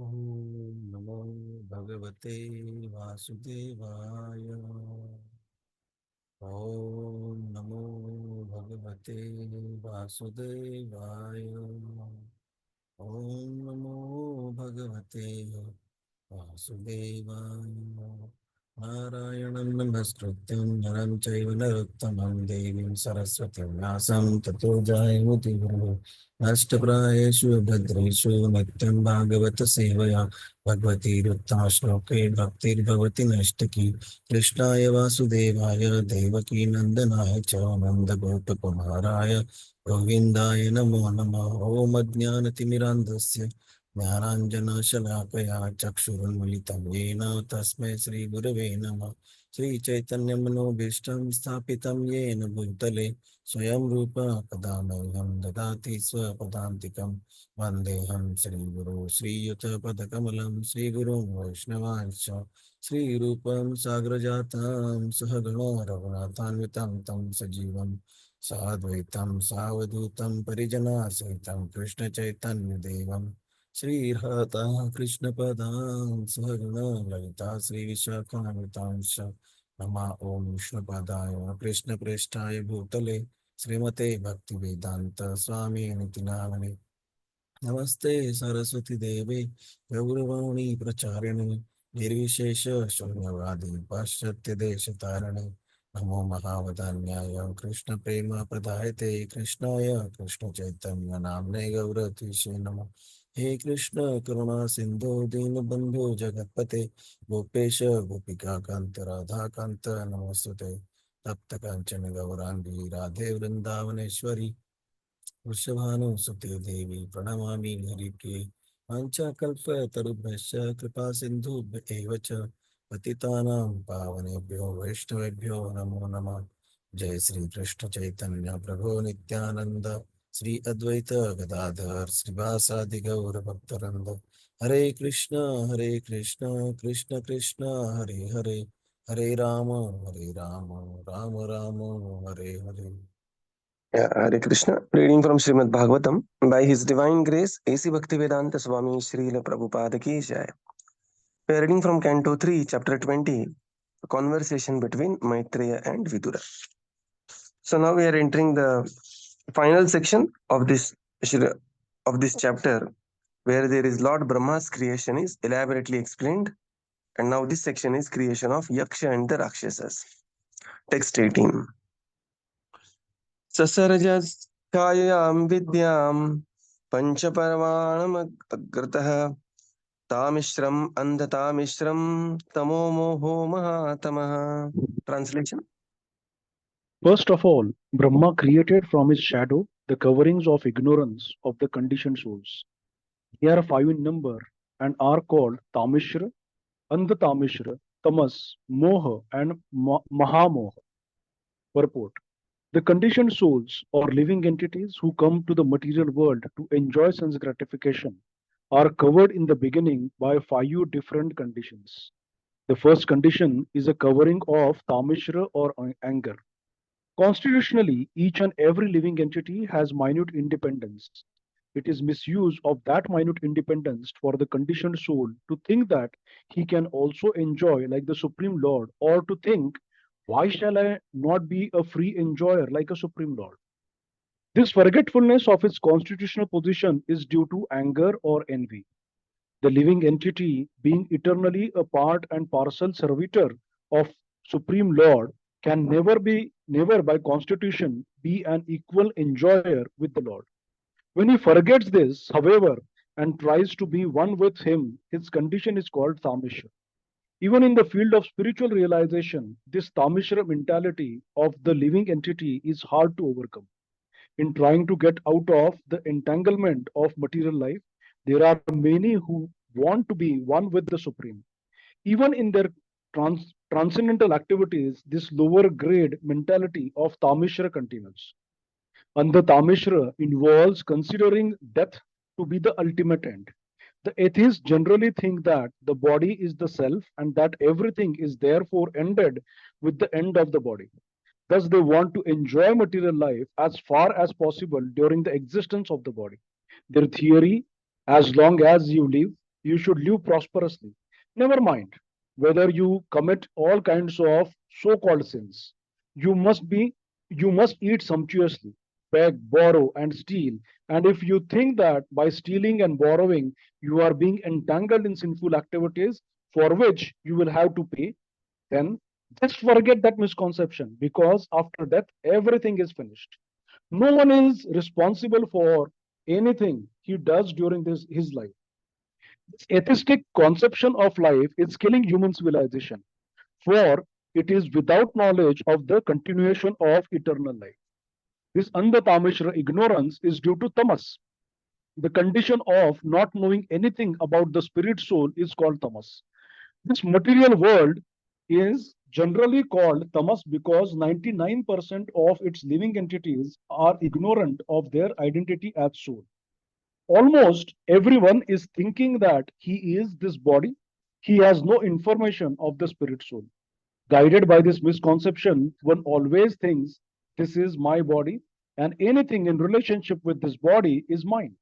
ॐ नमो भगवते वासुदेवाय। ॐ नमो भगवते वासुदेवाय। ॐ नमो भगवते वासुदेवाय। नारायणं नमस्कृत्यं नरं चैव नरोत्तमं देवीं सरस्वतीं व्यासं ततो जयमुदीरये। नष्टप्रायेषु भद्रेषु नित्यं भागवत सेवया भगवतीरुत्तम श्लोके भक्तिर्भवति नष्टकी। कृष्णाय वासुदेवाय देवकी नन्दनाय च नन्दगोपकुमाराय गोविन्दाय नमो नमः। ॐ अज्ञानतिमिरान्धस्य ज्ञानाञ्जनशलाकया चक्षुरुन्मिलितं येन तस्मै श्रीगुरवे नमः। श्रीचैतन्यमनोभीष्टं स्थापितं येन भूतले स्वयं रूप कदा मह्यं ददाति स्वपदान्तिकं। वन्देऽहं श्रीगुरो श्रीयुतपदकमलं श्रीगुरुं वैष्णवांश्च श्रीरूपं साग्रजातं सहगणो रघुनाथान्वितं तं सजीवं साद्वैतं सावधूतं परिजनासहितं कृष्णचैतन्यदेवं श्रीराधा कृष्णपदां सहगणो ललिता श्रीविशाखान्वितांश्च। नमः ॐ विष्णुपादाय कृष्णप्रेष्ठाय भूतले श्रीमते भक्तिवेदांत स्वामी निति नामने। नमस्ते सरस्वती देवे गौरवाणी प्रचारिणे निर्विशेष शून्यवादी पाश्चात्य देश तारणे। नमो महावदान्याय कृष्ण प्रेम प्रदायते कृष्णाय कृष्ण चैतन्य नामने गौरतीशे नमः। हे कृष्ण करुणा सिंधु दीनबंधु जगतपते गोपेश गोपिका कांत राधा कांत नमोस्तुते। तप्त कांचन गौरांगी राधे वृंदावनेश्वरी वृषभानुसुते देवी प्रणमामि हरिप्रिये। वाञ्छाकल्पतरुभ्यश्च कृपा सिन्धुभ्य एव च पतितानां पावनेभ्यो वैष्णवेभ्यो नमो नमः। जय श्री कृष्ण चैतन्य प्रभु नित्यानंद श्री अद्वैत गदाधर श्रीवासादि गौर भक्तवृंद। हरे Krishna Krishna Krishna Hare Hare Hare Ram Ram Ram Hare Hare. Yeah, Hare Krishna. Reading from Srimad Bhagavatam. By His Divine Grace, A.C. Bhaktivedanta Swami Srila Prabhupada Ki Jai. We are reading from Canto 3, Chapter 20, a conversation between Maitreya and Vidura. So now we are entering the final section of this chapter, where there is Lord Brahma's creation is elaborately explained, and now this section is creation of Yaksha and the Rakshasas. Text 18. ससर्जस्कायां विद्यां पञ्चपर्वाणमग्रतः तामिश्रम् अन्धतामिश्रं तमो मोहो महातमः. Translation. First of all, Brahma created from his shadow the coverings of ignorance of the conditioned souls. They are five in number and are called Tamishra, Andhatamishra, Tamas, Moha, and Mahamoha. Purport. The conditioned souls or living entities who come to the material world to enjoy sense gratification are covered in the beginning by five different conditions. The first condition is a covering of Tamishra or anger. Constitutionally, each and every living entity has minute independence. It is misuse of that minute independence for the conditioned soul to think that he can also enjoy like the Supreme Lord, or to think, why shall I not be a free enjoyer like a Supreme Lord? This forgetfulness of its constitutional position is due to anger or envy. The living entity, being eternally a part and parcel servitor of Supreme Lord, can never by constitution be an equal enjoyer with the Lord. When he forgets this, however, and tries to be one with him, his condition is called Tamishra. Even in the field of spiritual realization, this Tamishra mentality of the living entity is hard to overcome. In trying to get out of the entanglement of material life, there are many who want to be one with the Supreme. Even in their transcendental activities, this lower grade mentality of Tamishra continues. And the Tamishra involves considering death to be the ultimate end. The atheists generally think that the body is the self and that everything is therefore ended with the end of the body. Thus, they want to enjoy material life as far as possible during the existence of the body. Their theory, as long as you live, you should live prosperously. Never mind whether you commit all kinds of so-called sins. You must be, you must eat sumptuously, beg, borrow, and steal. And if you think that by stealing and borrowing you are being entangled in sinful activities for which you will have to pay, then just forget that misconception, because after death everything is finished. No one is responsible for anything he does during his life. This atheistic conception of life is killing human civilization, for it is without knowledge of the continuation of eternal life. This Andhatamishra ignorance is due to tamas. The condition of not knowing anything about the spirit soul is called tamas. This material world is generally called tamas because 99% of its living entities are ignorant of their identity as soul. Almost everyone is thinking that he is this body. He has no information of the spirit soul. Guided by this misconception, one always thinks this is my body and anything in relationship with this body is mine.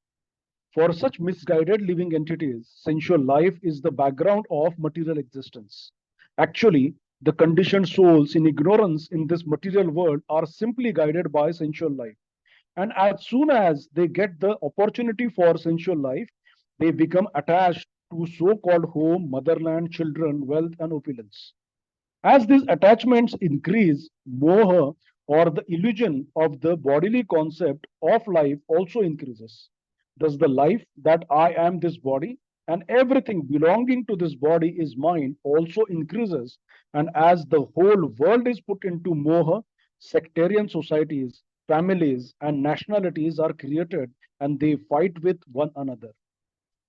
For such misguided living entities, sensual life is the background of material existence. Actually, the conditioned souls in ignorance in this material world are simply guided by sensual life. And as soon as they get the opportunity for sensual life, they become attached to so called home, motherland, children, wealth, and opulence. As these attachments increase, moha or the illusion of the bodily concept of life also increases. Thus, the life that I am this body and everything belonging to this body is mine also increases. And as the whole world is put into moha, sectarian societies, families, and nationalities are created and they fight with one another.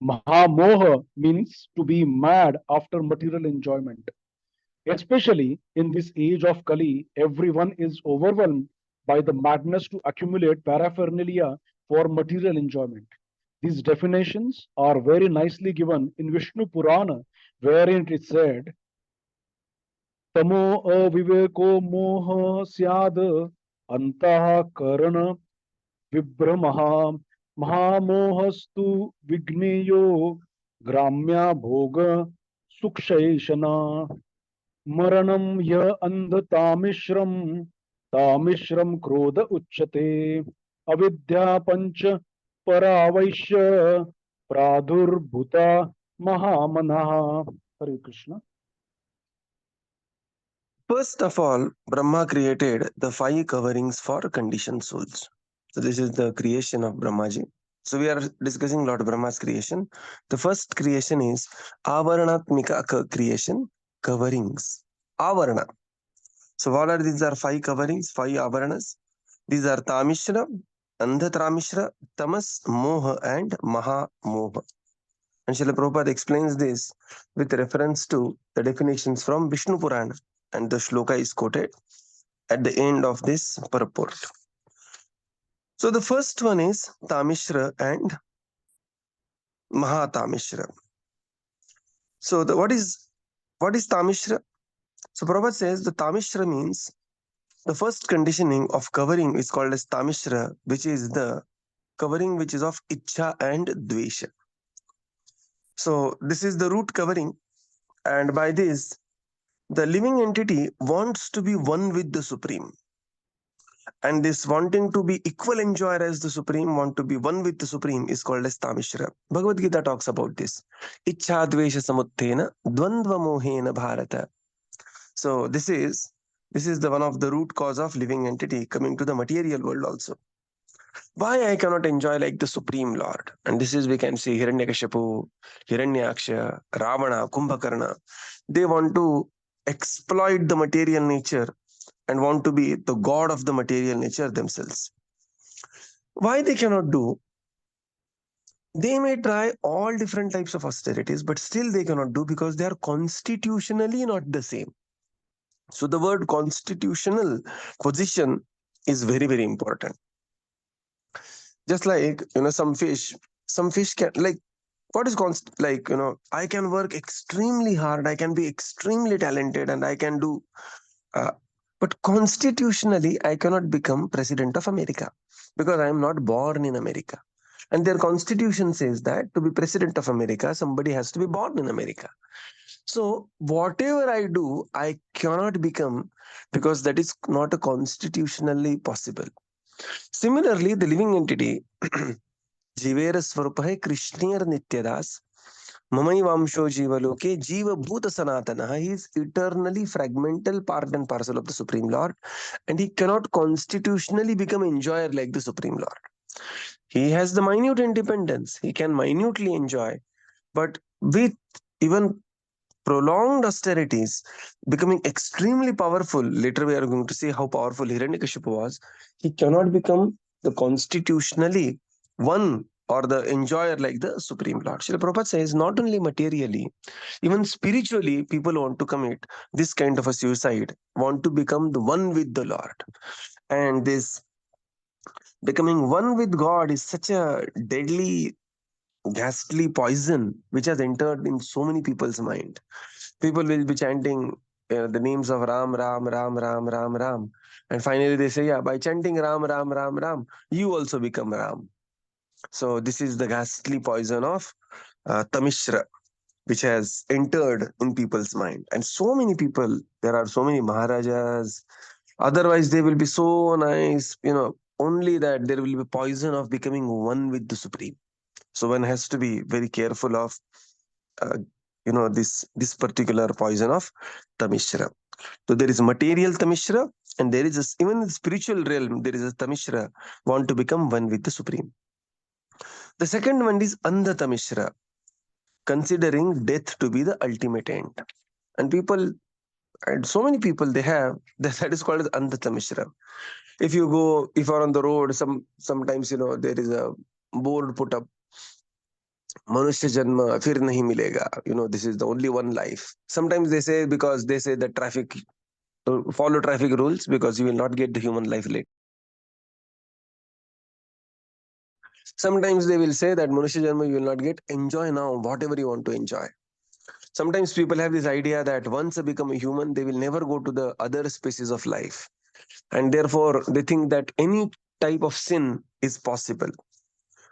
Mahamoha means to be mad after material enjoyment. Especially in this age of Kali, everyone is overwhelmed by the madness to accumulate paraphernalia for material enjoyment. These definitions are very nicely given in Vishnu Purana, wherein it is said, Tamo aviveko moha syad antah karana vibramaha mahamohastu vigneyo gramya bhoga sukshayshana. Maranam ya andhatamishram tamishram krodha uchyate avidya pancha paravaishya pradhurbhuta mahamanaha. Hare Krishna. First of all, Brahma created the five coverings for conditioned souls. So this is the creation of Brahmaji. So we are discussing Lord Brahma's creation. The first creation is Avaranatmika creation, coverings. Avarana. So what are these? Are five coverings, five avaranas. These are Tamishra, Andhatramishra, Tamas, Moha, and Maha Moha. And Srila Prabhupada explains this with reference to the definitions from Vishnu Purana. And the shloka is quoted at the end of this purport. So the first one is Tamishra and Mahatamishra. So what is Tamishra? So Prabhupada says the Tamishra means the first conditioning of covering is called as Tamishra, which is the covering which is of Ichcha and Dvesha. So this is the root covering, and by this the living entity wants to be one with the Supreme. And this wanting to be equal enjoyer as the Supreme, want to be one with the Supreme, is called as Tamishra. Bhagavad Gita talks about this. Ichcha dvesha samuttena dvandva mohena bharata. So this is the one of the root cause of living entity coming to the material world also. Why I cannot enjoy like the Supreme Lord? And this is, we can see Hiranyakashipu, Hiranyaksha, Ravana, Kumbhakarna. They want to exploit the material nature and want to be the god of the material nature themselves. Why they cannot do? They may try all different types of austerities, but still they cannot do because they are constitutionally not the same. So the word constitutional position is very, very important. Just like, some fish can, like, what is I can work extremely hard, I can be extremely talented, and I can do, but constitutionally, I cannot become president of America because I am not born in America. And their constitution says that to be president of America, somebody has to be born in America. So whatever I do, I cannot become, because that is not a constitutionally possible. Similarly, the living entity, Jivera Swarupahe Krishnir Nityadas, Mamai Vamsho Jivaloke, Jiva Bhuta Sanatana, he is eternally fragmental part and parcel of the Supreme Lord, and he cannot constitutionally become enjoyer like the Supreme Lord. He has the minute independence, he can minutely enjoy, but with even prolonged austerities, becoming extremely powerful. Later, we are going to see how powerful Hiranyakashipu was. He cannot become the constitutionally one or the enjoyer like the Supreme Lord. Srila Prabhupada says, not only materially, even spiritually, people want to commit this kind of a suicide, want to become the one with the Lord. And this becoming one with God is such a deadly, ghastly poison which has entered in so many people's mind. People will be chanting the names of Ram, Ram, Ram, Ram, Ram, Ram. And finally they say, yeah, by chanting Ram, Ram, Ram, Ram, you also become Ram. So this is the ghastly poison of Tamishra, which has entered in people's mind. And so many people, there are so many Maharajas, otherwise they will be so nice, only that there will be poison of becoming one with the Supreme. So one has to be very careful of uh, this particular poison of Tamishra. So there is material Tamishra, and there is even in the spiritual realm there is a Tamishra, want to become one with the Supreme. The second one is Andha Tamishra, considering death to be the ultimate end. And people, and so many people they have that is called as Andha Tamishra. If you are on the road, sometimes there is a board put up, Manusya Janma fir nahi milega. This is the only one life. Sometimes they say, because they say that follow traffic rules, because you will not get the human life later. Sometimes they will say that Manushya Janma you will not get, enjoy now whatever you want to enjoy. Sometimes people have this idea that once they become a human, they will never go to the other species of life. And therefore, they think that any type of sin is possible.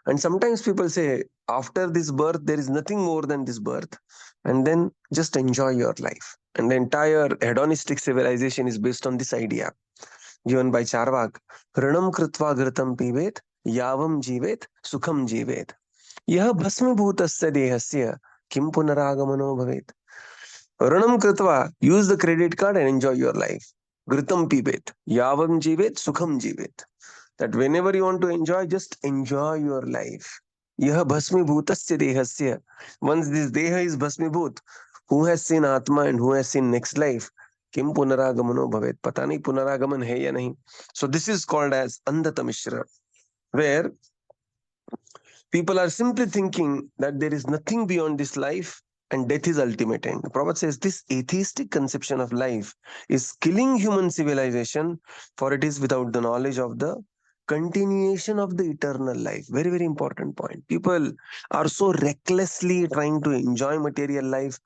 And sometimes people say, after this birth, there is nothing more than this birth. And then just enjoy your life. And the entire hedonistic civilization is based on this idea, given by Charvak. Ranam kritva ghritam pivet, yavam jivet, sukham jivet. Yah bhasmibhutasya dehasya, kim punaragamano bhavet. Ranam kritva, use the credit card and enjoy your life. Ghritam pivet, yavam jivet, sukham jivet. That whenever you want to enjoy, just enjoy your life. Yah bhasmibhutasya dehasya. Once this deha is bhasmibhut, who has seen Atma and who has seen next life? Kim punaragamano bhavet. Pata nahi punaragaman hai ya nahi. So this is called as Andhata Mishra, where people are simply thinking that there is nothing beyond this life and death is ultimate end. The Prophet says this atheistic conception of life is killing human civilization, for it is without the knowledge of the continuation of the eternal life. Very, very important point. People are so recklessly trying to enjoy material life,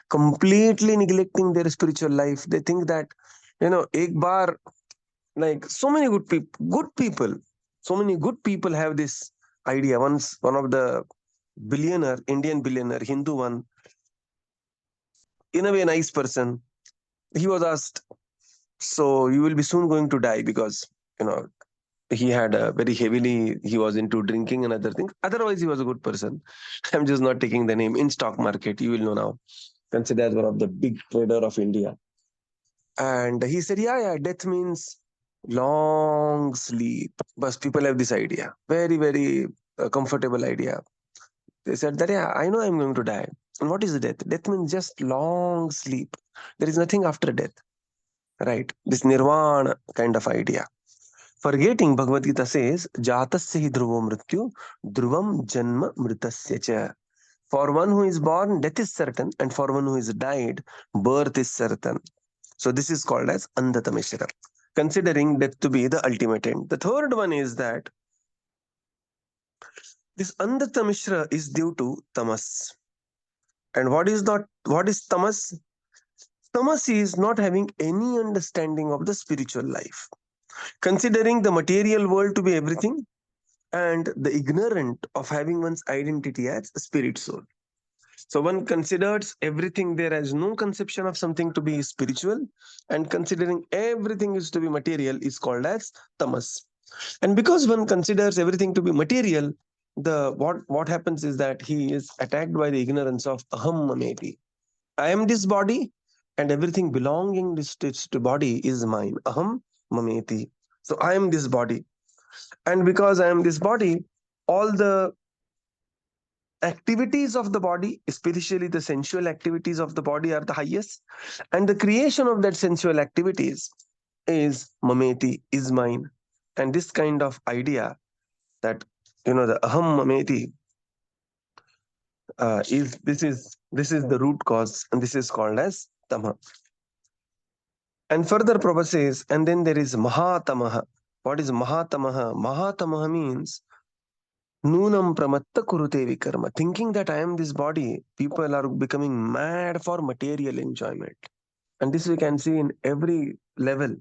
completely neglecting their spiritual life. They think that, ek bar, like so many so many good people have this idea. Once one of the Indian billionaire, Hindu one, in a way nice person, he was asked, so you will be soon going to die, because he had a very heavily, he was into drinking and other things. Otherwise he was a good person. I'm just not taking the name. In stock market, you will know now, considered as one of the big trader of India. And he said, yeah, death means long sleep. But people have this idea, very, very comfortable idea. They said that, yeah, I know I'm going to die. And what is death? Death means just long sleep. There is nothing after death, right? This nirvana kind of idea. Forgetting, Bhagavad Gita says, Jatasya hi dhruvo mrityu, dhruvam janma mritasya cha. For one who is born, death is certain, and for one who is died, birth is certain. So this is called as Andhata Mishra, considering death to be the ultimate end. The third one is that this Andhata Mishra is due to tamas. And what is tamas? Tamas is not having any understanding of the spiritual life, considering the material world to be everything and the ignorant of having one's identity as a spirit soul. So one considers everything there as no conception of something to be spiritual, and considering everything is to be material is called as tamas. And because one considers everything to be material, what happens is that he is attacked by the ignorance of aham mameti. I am this body, and everything belonging to body is mine. Aham mameti. So I am this body, and because I am this body, all the activities of the body, especially the sensual activities of the body, are the highest, and the creation of that sensual activities is mameti, is mine. And this kind of idea that the aham mameti is the root cause, and this is called as tama. And further Prabhupada says, and then there is mahatamaha. What is mahatamaha? Mahatamaha means Nunam pramatta kurute vikarma. Thinking that I am this body, people are becoming mad for material enjoyment. And this we can see in every level.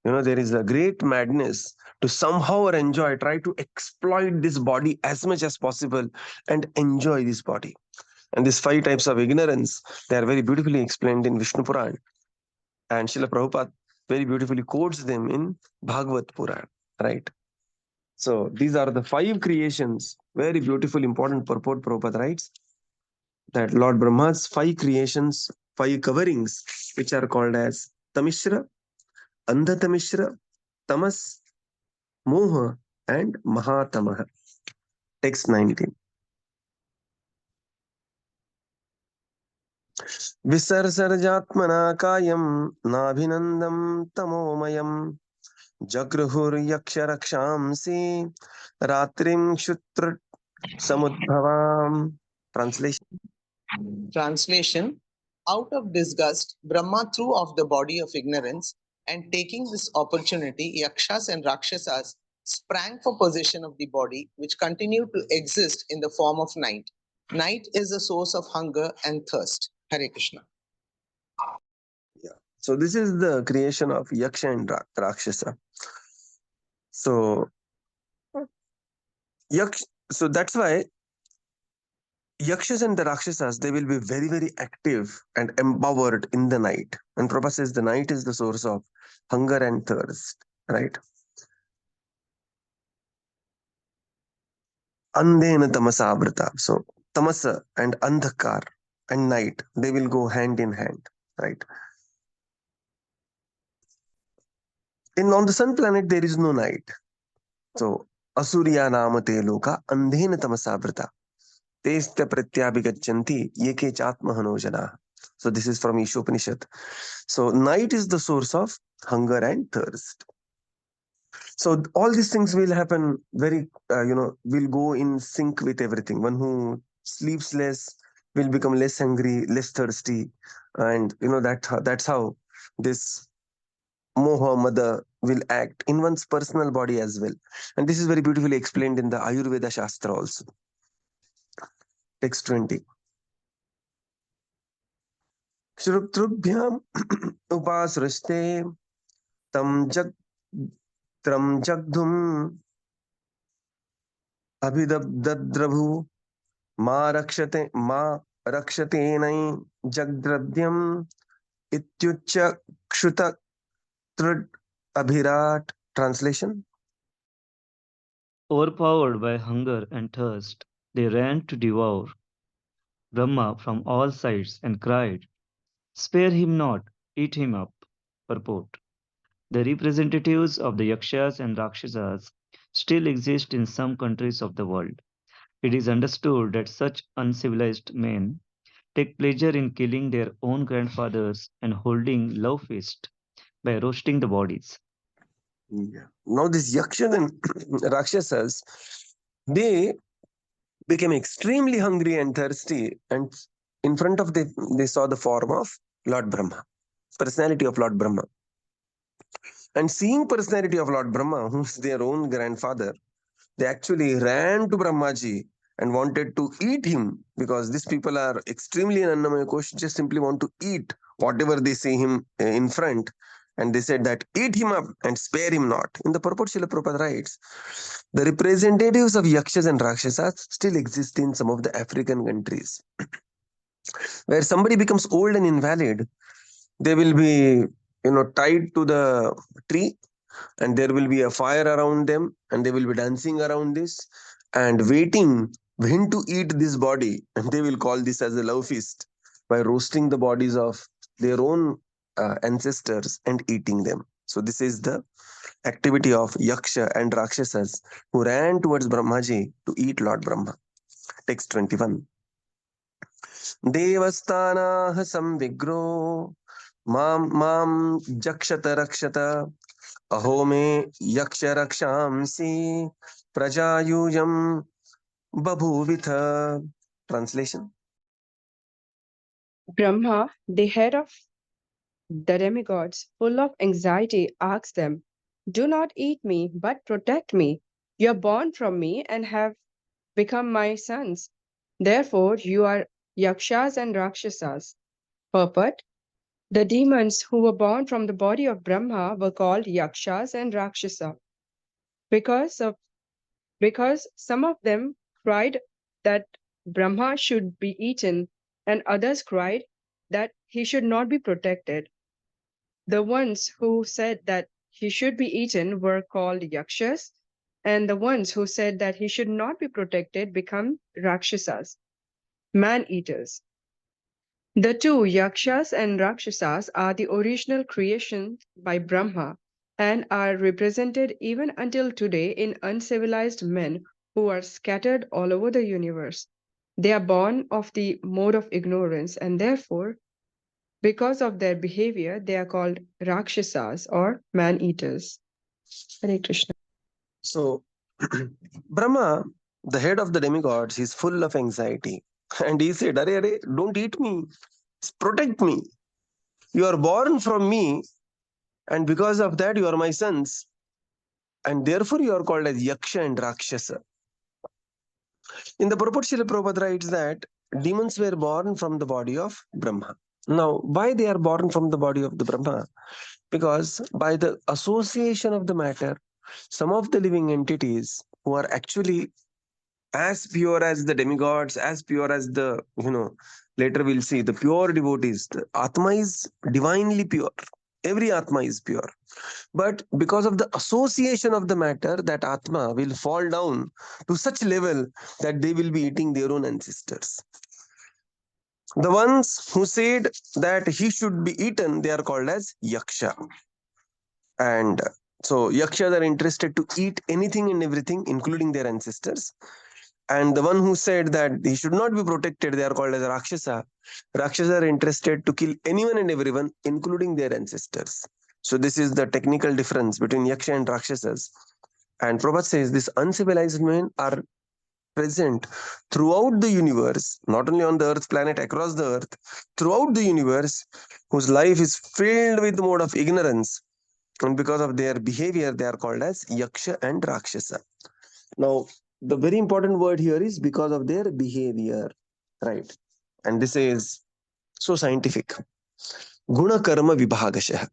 There is a great madness to somehow try to exploit this body as much as possible and enjoy this body. And these 5 types of ignorance, they are very beautifully explained in Vishnu Puran. And Srila Prabhupada very beautifully quotes them in Bhagavad Puran, right? So these are the 5 creations, very beautiful, important purport. Prabhupada writes that Lord Brahma's 5 creations, 5 coverings, which are called as Tamishra, Andhatamishra, Tamas, Moha, and Mahatamaha. Text 19. Visarsarjatmana kayam nabhinandam tamomayam Jagruhur-yaksha-rakshamsi ratrim kshutra samudbhavam. Translation. Translation: out of disgust, Brahma threw off the body of ignorance, and taking this opportunity, Yakshas and Rākṣasas sprang for possession of the body, which continued to exist in the form of night. Night is the source of hunger and thirst. Hare Krishna. Yeah. So this is the creation of Yaksha and Rakshasa. So that's why Yakshas and the Rakshasas, they will be very, very active and empowered in the night. And Prabhupada says the night is the source of hunger and thirst, right? Andhena tamasavrata. So tamasa and andhakar and night, they will go hand in hand, right? On the sun planet, there is no night. So asurya namate loka andhena tamasavrata. Testa pratyabhigachanti yeke chatmahano jana. So this is from Ishopanishad. So night is the source of hunger and thirst. So all these things will happen very, will go in sync with everything. One who sleeps less will become less hungry, less thirsty. And, that's how this moha mada will act in one's personal body as well. And this is very beautifully explained in the Ayurveda Shastra also. Text 20. Shrutrubhyam upasrashte tam jagdhum abhidabdadrabhu ma rakshate nai jagdradyam ityucha kshuta trud abhirat. Translation. Overpowered by hunger and thirst, they ran to devour Brahma from all sides and cried, "Spare him not, eat him up." Purport: the representatives of the Yakshas and Rākṣasas still exist in some countries of the world. It is understood that such uncivilized men take pleasure in killing their own grandfathers and holding love feast by roasting the bodies. Yeah. Now these Yakshas and Rakshasas, they became extremely hungry and thirsty, and in front of them they saw the form of Lord Brahma, personality of Lord Brahma. And seeing personality of Lord Brahma, who's their own grandfather, they actually ran to Brahmaji and wanted to eat him, because these people are extremely in Annamaya Kosh, just simply want to eat whatever they see him in front. And they said that eat him up and spare him not. In the purport, Srila Prabhupada writes, the representatives of Yakshas and Rākṣasas still exist in some of the African countries. Where somebody becomes old and invalid, they will be, tied to the tree, and there will be a fire around them, and they will be dancing around this and waiting when to eat this body. And they will call this as a love feast by roasting the bodies of their own ancestors and eating them. So this is the activity of Yaksha and Rakshasas who ran towards Brahmaji to eat Lord Brahma. Text 21. Devasthanah samvigro mam jakshata rakshata aho me yaksha rakshamsi prajayuyam babhuvitha. Translation. Brahma, the head of the demigods, full of anxiety, asks them, "Do not eat me, but protect me. You are born from me and have become my sons. Therefore, you are Yakshas and Rakshasas." Purport: the demons who were born from the body of Brahma were called Yakshas and Rakshasa because some of them cried that Brahma should be eaten, and others cried that he should not be protected. The ones who said that he should be eaten were called Yakshas, and the ones who said that he should not be protected become Rakshasas, man-eaters. The two, Yakshas and Rakshasas, are the original creation by Brahma and are represented even until today in uncivilized men who are scattered all over the universe. They are born of the mode of ignorance, and therefore, because of their behavior, they are called Rakshasas or man-eaters. Hare Krishna. So, Brahma, the head of the demigods, is full of anxiety. And he said, "Are, don't eat me, protect me. You are born from me, and because of that, you are my sons. And therefore, you are called as Yaksha and Rakshasa." In the purport, Srila Prabhupada writes that demons were born from the body of Brahma. Now, why they are born from the body of the Brahma? Because by the association of the matter, some of the living entities who are actually as pure as the demigods, as pure as the, later we'll see the pure devotees, the Atma is divinely pure. Every Atma is pure. But because of the association of the matter, that Atma will fall down to such level that they will be eating their own ancestors. The ones who said that he should be eaten, they are called as Yaksha. And so Yakshas are interested to eat anything and everything, including their ancestors. And the one who said that he should not be protected, they are called as Rakshasa. Rakshasa are interested to kill anyone and everyone, including their ancestors. So this is the technical difference between Yaksha and Rakshasas. And Prabhupada says these uncivilized men are present throughout the universe, not only on the earth planet, across the earth, throughout the universe, whose life is filled with mode of ignorance. And because of their behavior, they are called as Yaksha and Rakshasa. Now, the very important word here is because of their behavior, right? And this is so scientific. Guna karma vibhagashah.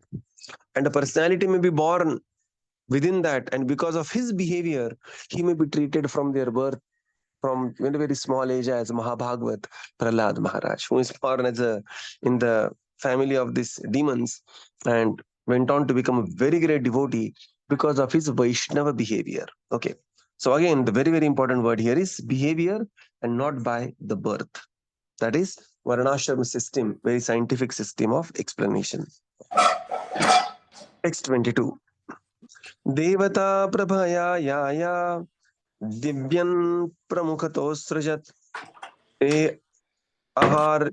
And a personality may be born within that, and because of his behavior, he may be treated from their birth, from a very small age, as Mahabhagavat Prahlad Maharaj, who is born as in the family of these demons and went on to become a very great devotee because of his Vaishnava behavior. Okay. So again, the very, very important word here is behavior and not by the birth. That is Varnashram system, very scientific system of explanation. Text 22. Devata prabhaya yaya divyan pramukhato srajat te ahar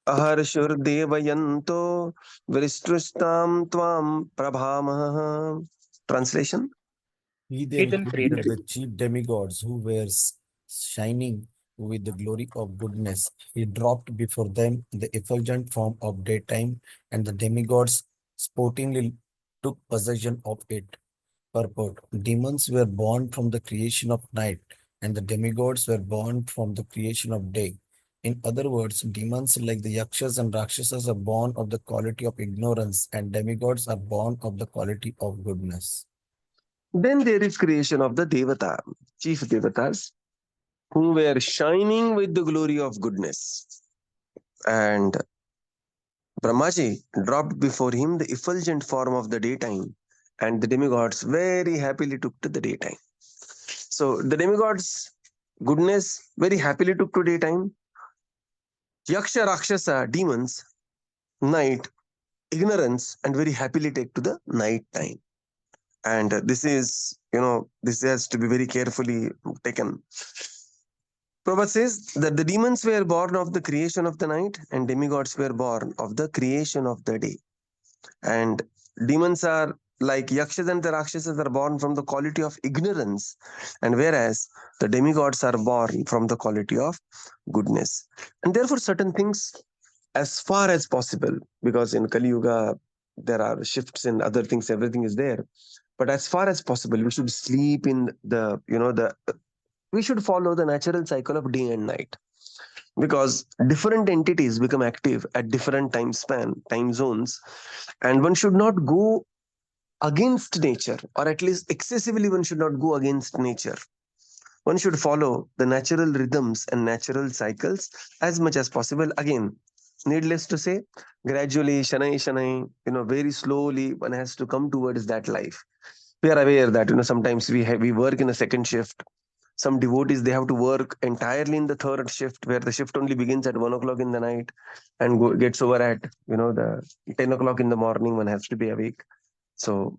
aharshur devayanto vrishtrustam tvam prabhamaha. Translation. He then created the chief demigods who were shining with the glory of goodness. He dropped before them the effulgent form of daytime, and the demigods sportingly took possession of it. Purport: demons were born from the creation of night, and the demigods were born from the creation of day. In other words, demons like the Yakṣas and Rākṣasas are born of the quality of ignorance, and demigods are born of the quality of goodness. Then there is creation of the Devata, chief Devatas, who were shining with the glory of goodness. And Brahmaji dropped before him the effulgent form of the daytime, and the demigods very happily took to the daytime. So the demigods' goodness very happily took to daytime. Yaksha, Rakshasa, demons, night, ignorance, and very happily take to the night time. And this is, this has to be very carefully taken. Prabhupada says that the demons were born of the creation of the night and demigods were born of the creation of the day. And demons are like Yakshas and the Rakshasas are born from the quality of ignorance, and whereas the demigods are born from the quality of goodness. And therefore, certain things, as far as possible, because in Kali Yuga there are shifts and other things, everything is there. But as far as possible, we should sleep in we should follow the natural cycle of day and night, because different entities become active at different time zones, and one should not go against nature, or at least excessively one should not go against nature. One should follow the natural rhythms and natural cycles as much as possible. Again, needless to say, gradually, shanai, very slowly one has to come towards that life. We are aware that sometimes we work in a second shift. Some devotees, they have to work entirely in the third shift, where the shift only begins at 1 o'clock in the night and gets over at the 10 o'clock in the morning. One has to be awake. So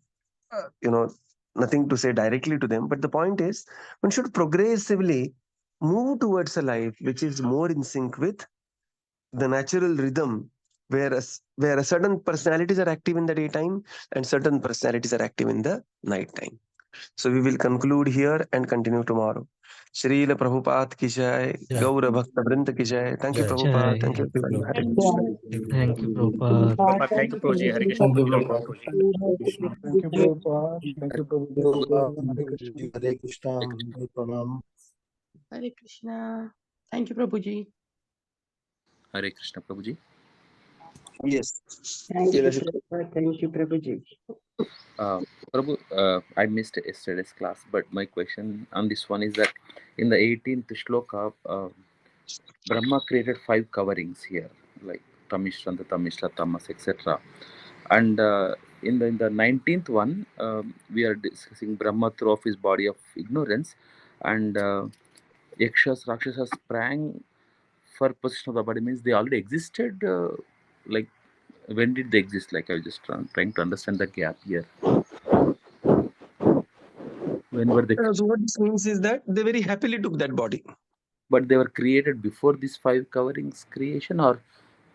nothing to say directly to them, but the point is one should progressively move towards a life which is more in sync with the natural rhythm, where certain personalities are active in the daytime and certain personalities are active in the night time. So we will conclude here and continue tomorrow. Srila Prabhupada ki jai, Jai. Gaura Bhakta Vrinda ki jai. Thank you, Jai. Prabhupada. Thank you, everyone. Hare Krishna. Thank you, Prabhupada. Prabhupada, thank you, Prabhuji. Hare Krishna. Thank you, Prabhuji. Prabhupada. Prabhuji. Thank you, Prabhupada. Thank you, Prabhupada. Hare Krishna. Hare Krishna. Pranam. Hare Krishna. Thank you, Prabhuji. Hare Krishna, Prabhuji. Yes. Thank you, Yes. Prabhupada. Thank you, Prabhuji. Prabhu, I missed yesterday's class, but my question on this one is that in the 18th shloka, Brahma created 5 coverings here, like Tamishra, Tamishra, Tamas, etc. And in the 19th one, we are discussing Brahma threw off his body of ignorance, and Yakshas, Rakshasas sprang for possession of the body. Means they already existed. Like, when did they exist? Like, I was just trying to understand the gap here. When were they? So what this means is that they very happily took that body. But they were created before these 5 coverings creation, or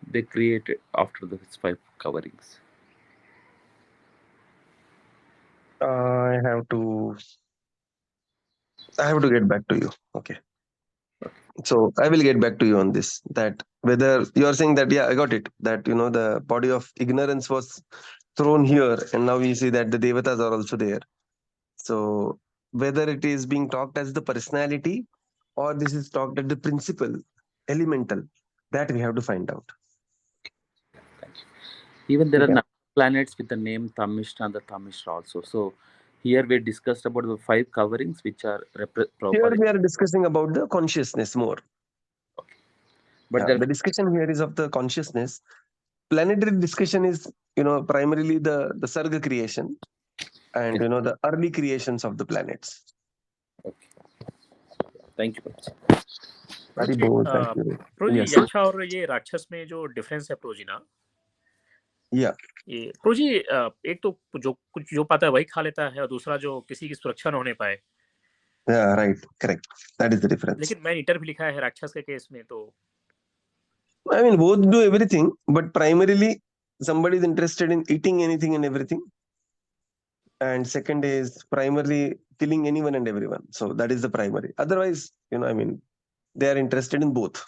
they created after these 5 coverings? I have to get back to you. Okay. So I will get back to you on this. That whether you are saying that, yeah, I got it. That the body of ignorance was thrown here, and now we see that the devatas are also there. So whether it is being talked as the personality or this is talked as the principle, elemental, that we have to find out. Thank you. Even there are Yeah. 9 planets with the name Tamishra and the Tamishra also. So here we discussed about the 5 coverings which are Here we are discussing about the consciousness more. But The discussion here is of the consciousness. Planetary discussion is primarily the Sarga creation and the early creations of the planets. Okay. Thank you. Very bold. Thank you. प्रोजी, Yes. यक्षा और ये राक्षस में जो difference है प्रोजी ना, Yeah. ये प्रोजी एक तो जो पाता है वही खा लेता है और दूसरा जो किसी की सुरक्षा न होने पाए. Yeah, right. Correct. That is the difference. लेकिन मैंने ईटर भी लिखा है राक्षस के केस में, तो I mean, both do everything, but primarily somebody is interested in eating anything and everything. And second is primarily killing anyone and everyone. So that is the primary. Otherwise, I mean, they are interested in both.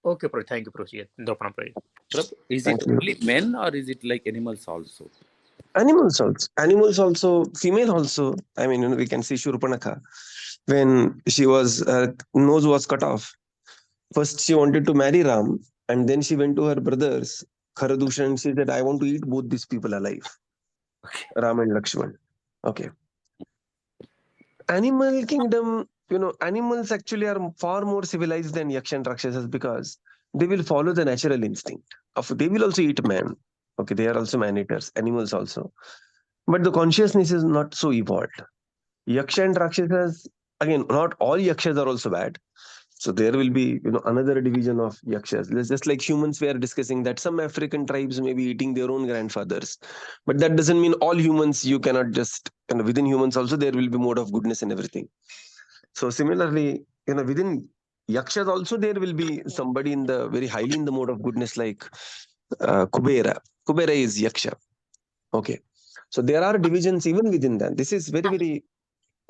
Okay, Prabhu. Thank you, Prabhu. Prabhu, is Thank it you. only men or is it like animals also? Animals also, female also. I mean, we can see Shurpanakha when she was, her nose was cut off. First, she wanted to marry Ram, and then she went to her brothers, Kharadusha, and she said, I want to eat both these people alive, Ram and Lakshman. Okay. Animal kingdom, animals actually are far more civilized than Yakshas and Rakshasas because they will follow the natural instinct. They will also eat man. Okay, they are also man eaters, animals also. But the consciousness is not so evolved. Yaksha and Rakshasas, again, not all Yakshas are also bad. So there will be, another division of Yakshas. Just like humans, we are discussing that some African tribes may be eating their own grandfathers. But that doesn't mean all humans, you cannot just, within humans also, there will be mode of goodness and everything. So similarly, within Yakshas also, there will be somebody in the very highly in the mode of goodness like Kubera. Kubera is Yaksha. Okay. So there are divisions even within that. This is very, very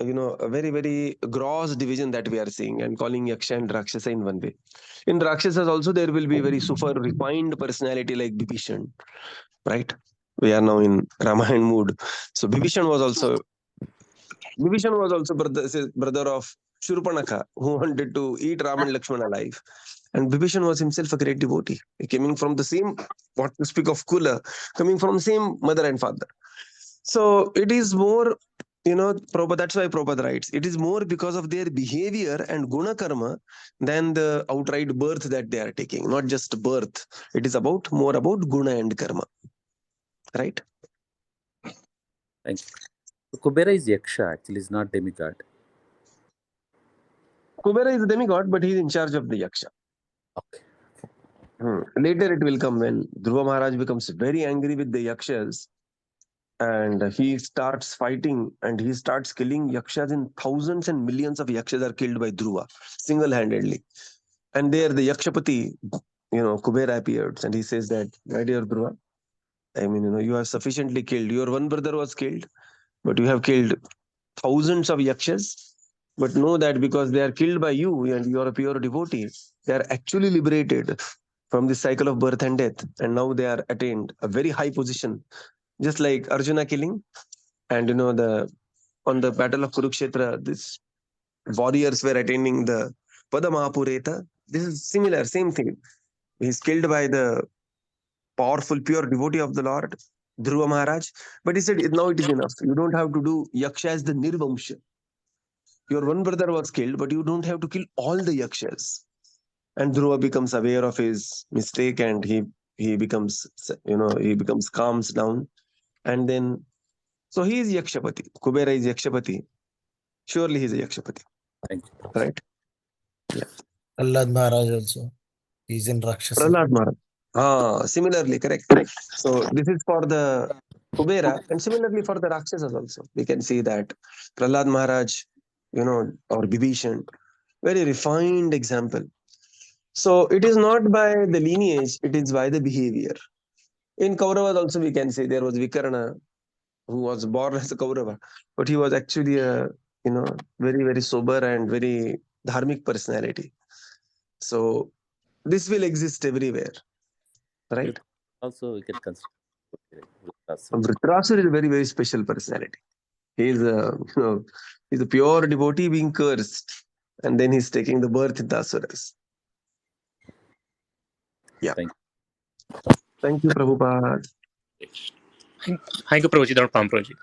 a very, very gross division that we are seeing and calling Yaksha and Rakshasa in one way. In Rakshasas also, there will be very super refined personality like Bibhishan, right? We are now in Ramayana mood. So Bibhishan was also brother of Shurpanakha, who wanted to eat Ram and Lakshmana alive. And Bibhishan was himself a great devotee. He coming from the same, what to speak of Kula, coming from same mother and father. So it is more, Prabhupada, that's why Prabhupada writes, it is more because of their behavior and guna karma than the outright birth that they are taking. Not just birth. It is more about guna and karma. Right? Thank you. Kubera is Yaksha, actually, is not demigod. Kubera is a demigod, but he is in charge of the Yaksha. Okay. Later it will come when Dhruva Maharaj becomes very angry with the Yakshas and he starts fighting and he starts killing Yakshas in thousands and millions of Yakshas are killed by Dhruva single-handedly. And there the Yakshapati, Kubera appears and he says that, my dear Dhruva, I mean, you have sufficiently killed. Your one brother was killed, but you have killed thousands of Yakshas. But know that because they are killed by you and you are a pure devotee, they are actually liberated from the cycle of birth and death. And now they are attained a very high position, just like Arjuna killing. And on the battle of Kurukshetra, these warriors were attaining the Padamapureta. This is similar, same thing. He's killed by the powerful, pure devotee of the Lord, Dhruva Maharaj. But he said, now it is enough. You don't have to do Yaksha as the Nirvamsha. Your one brother was killed, but you don't have to kill all the Yakshas. And Dhruva becomes aware of his mistake and he becomes, calms down. And then, so he is Yakshapati. Kubera is Yakshapati. Surely he is a Yakshapati. Thank you. Right? Yeah. Prahlad Maharaj also. He's in Rakshasa. Prahlad Maharaj. Similarly, correct. So this is for the Kubera and similarly for the Rakshasas also. We can see that Prahlad Maharaj, or Bibhishan, very refined example. So it is not by the lineage, it is by the behavior. In Kauravas also we can say there was Vikarna who was born as a Kaurava, but he was actually a, very, very sober and very dharmic personality. So this will exist everywhere, right? Also, we can consider Dhritarashtra is a very, very special personality. He is he's a pure devotee being cursed, and then he's taking the birth in the Asuras. Yeah. Thank you, Prabhupada. Thank you, Prabhuji. Prabhuji.